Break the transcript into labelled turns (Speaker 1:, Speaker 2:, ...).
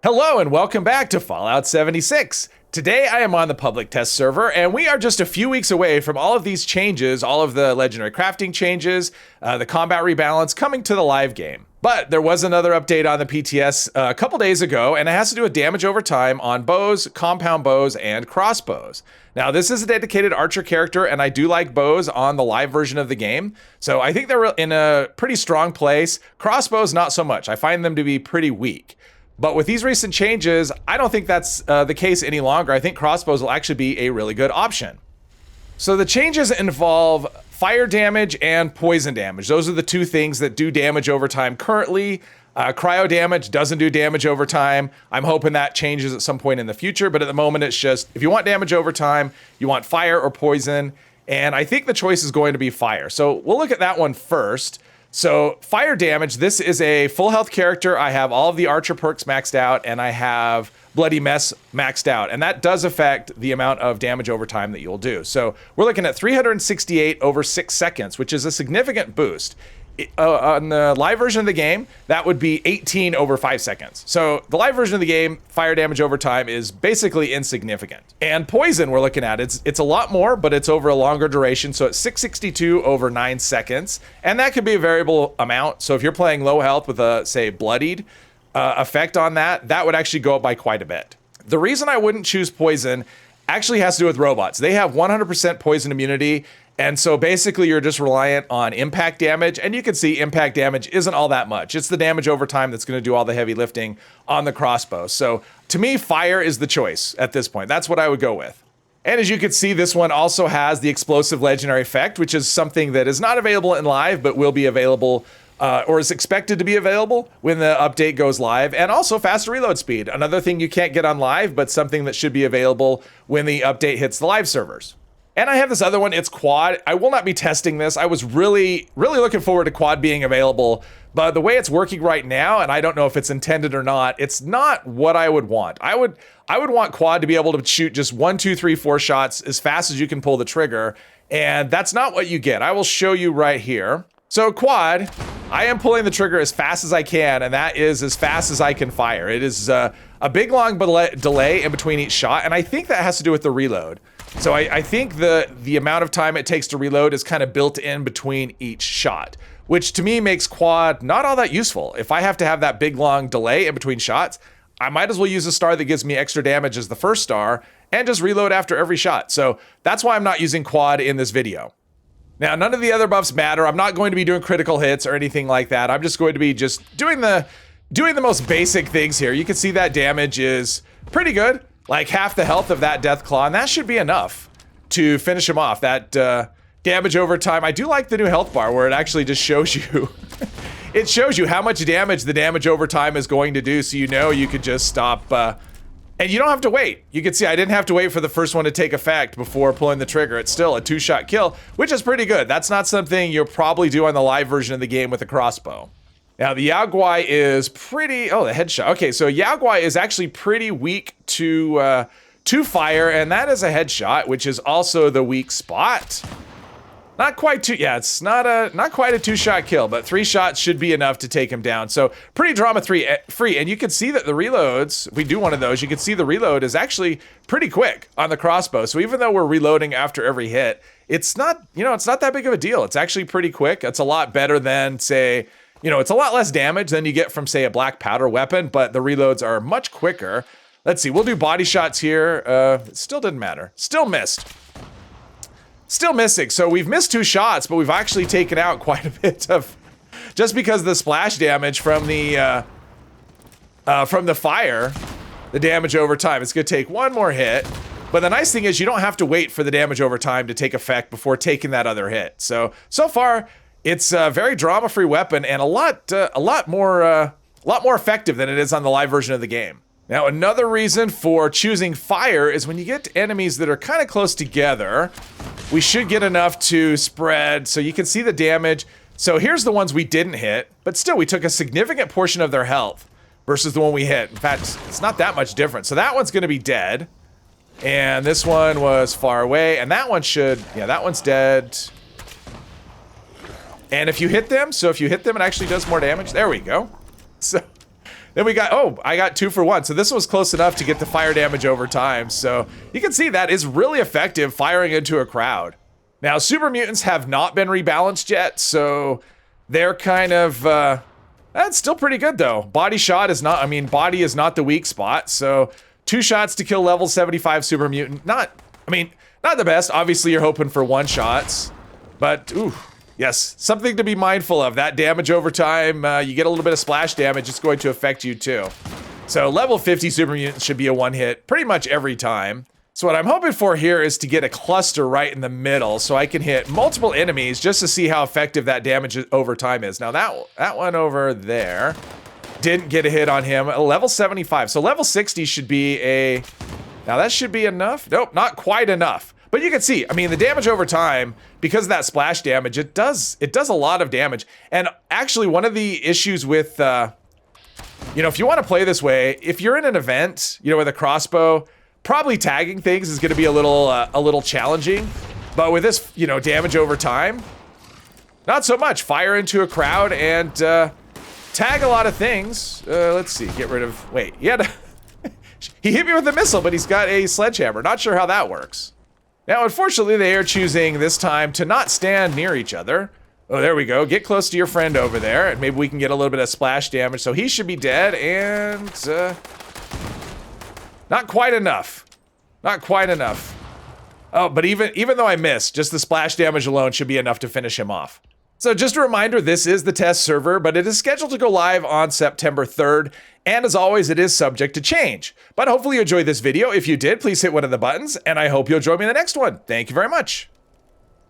Speaker 1: Hello and welcome back to Fallout 76. Today I am on the public test server and we are just a few weeks away from all of these changes, all of the legendary crafting changes, the combat rebalance coming to the live game. But there was another update on the PTS a couple days ago, and it has to do with damage over time on bows, compound bows, and crossbows. Now, this is a dedicated archer character, and I do like bows on the live version of the game, so I think they're in a pretty strong place. Crossbows, not so much. I find them to be pretty weak. But with these recent changes, I don't think that's the case any longer. I think crossbows will actually be a really good option. So the changes involve fire damage and poison damage. Those are the two things that do damage over time currently. Cryo damage doesn't do damage over time. I'm hoping that changes at some point in the future, but at the moment it's just, if you want damage over time, you want fire or poison, and I think the choice is going to be fire. So we'll look at that one first. So fire damage, this is a full health character. I have all of the archer perks maxed out, and I have Bloody Mess maxed out, and that does affect the amount of damage over time that you'll do. So we're looking at 368 over 6 seconds, which is a significant boost. On the live version of the game, that would be 18 over 5 seconds. So the live version of the game, fire damage over time is basically insignificant. And poison we're looking at, it's a lot more, but it's over a longer duration. So it's 662 over 9 seconds. And that could be a variable amount. So if you're playing low health with a, say, bloodied effect on that, that would actually go up by quite a bit. The reason I wouldn't choose poison actually has to do with robots. They have 100% poison immunity. And so basically you're just reliant on impact damage, and you can see impact damage isn't all that much. It's the damage over time that's going to do all the heavy lifting on the crossbow. So to me, fire is the choice at this point. That's what I would go with. And as you can see, this one also has the explosive legendary effect, which is something that is not available in live, but will be available or is expected to be available when the update goes live, and also faster reload speed. Another thing you can't get on live, but something that should be available when the update hits the live servers. And I have this other one, it's quad. I will not be testing this. I was really looking forward to quad being available, but the way it's working right now, and I don't know if it's intended or not, it's not what I would want. I would want quad to be able to shoot just 1, 2, 3, 4 shots as fast as you can pull the trigger, and that's not what you get. I will show you right here. So quad, I am pulling the trigger as fast as I can, and that is as fast as I can fire. It is a big long delay in between each shot, and I think that has to do with the reload. So I think the amount of time it takes to reload is kind of built in between each shot, which to me makes quad not all that useful. If I have to have that big long delay in between shots, I might as well use a star that gives me extra damage as the first star and just reload after every shot. So that's why I'm not using quad in this video. Now, none of the other buffs matter. I'm not going to be doing critical hits or anything like that. I'm just going to be doing the most basic things here. You can see that damage is pretty good. Like half the health of that Death Claw, and that should be enough to finish him off. That damage over time. I do like the new health bar where it actually just shows you, it shows you how much damage the damage over time is going to do, so you know you could just stop, and you don't have to wait. You can see I didn't have to wait for the first one to take effect before pulling the trigger. It's still a 2-shot kill, which is pretty good. That's not something you'll probably do on the live version of the game with a crossbow. Now, the Yao Guai is pretty... Oh, the headshot. Okay, so Yao Guai is actually pretty weak to fire, and that is a headshot, which is also the weak spot. Not quite two... Yeah, it's not quite a 2-shot kill, but 3 shots should be enough to take him down. So, pretty drama-free, and you can see that the reloads, if we do one of those, you can see the reload is actually pretty quick on the crossbow. So, even though we're reloading after every hit, it's not, it's not that big of a deal. It's actually pretty quick. It's a lot better than, say... it's a lot less damage than you get from, say, a black powder weapon, but the reloads are much quicker. Let's see, we'll do body shots here. It still didn't matter. Still missed. Still missing. So we've missed 2 shots, but we've actually taken out quite a bit of, just because of the splash damage from the fire, the damage over time. It's gonna take one more hit. But the nice thing is you don't have to wait for the damage over time to take effect before taking that other hit. So far, it's a very drama-free weapon and a lot more effective than it is on the live version of the game. Now, another reason for choosing fire is when you get to enemies that are kind of close together, we should get enough to spread. So you can see the damage. So here's the ones we didn't hit, but still we took a significant portion of their health versus the one we hit. In fact, it's not that much different. So that one's going to be dead. And this one was far away, and that one that one's dead. And if you hit them, it actually does more damage. There we go. Then we got, oh, I got 2 for 1. So this was close enough to get the fire damage over time. So you can see that is really effective firing into a crowd. Now, super mutants have not been rebalanced yet, so they're kind of, that's still pretty good though. Body shot is not, I mean, body is not the weak spot. So 2 shots to kill level 75 super mutant. Not, I mean, not the best. Obviously you're hoping for 1 shots, but ooh. Yes, something to be mindful of. That damage over time, you get a little bit of splash damage, it's going to affect you too. So level 50 super mutants should be a 1-hit pretty much every time. So what I'm hoping for here is to get a cluster right in the middle so I can hit multiple enemies just to see how effective that damage over time is. Now that one over there didn't get a hit on him. Level 75, so level 60 should be a, now that should be enough. Nope, not quite enough. But you can see, I mean, the damage over time, because of that splash damage, it does a lot of damage. And actually, one of the issues with, you know, if you want to play this way, if you're in an event, you know, with a crossbow, probably tagging things is going to be a little challenging. But with this, you know, damage over time, not so much. Fire into a crowd and tag a lot of things. Let's see, get rid of, wait, he had a, he hit me with a missile, but he's got a sledgehammer. Not sure how that works. Now, unfortunately, they are choosing this time to not stand near each other. Oh, there we go. Get close to your friend over there, and maybe we can get a little bit of splash damage. So he should be dead, and not quite enough. Not quite enough. Oh, but even though I missed, just the splash damage alone should be enough to finish him off. So just a reminder, this is the test server, but it is scheduled to go live on September 3rd. And as always, it is subject to change. But hopefully you enjoyed this video. If you did, please hit one of the buttons, and I hope you'll join me in the next one. Thank you very much.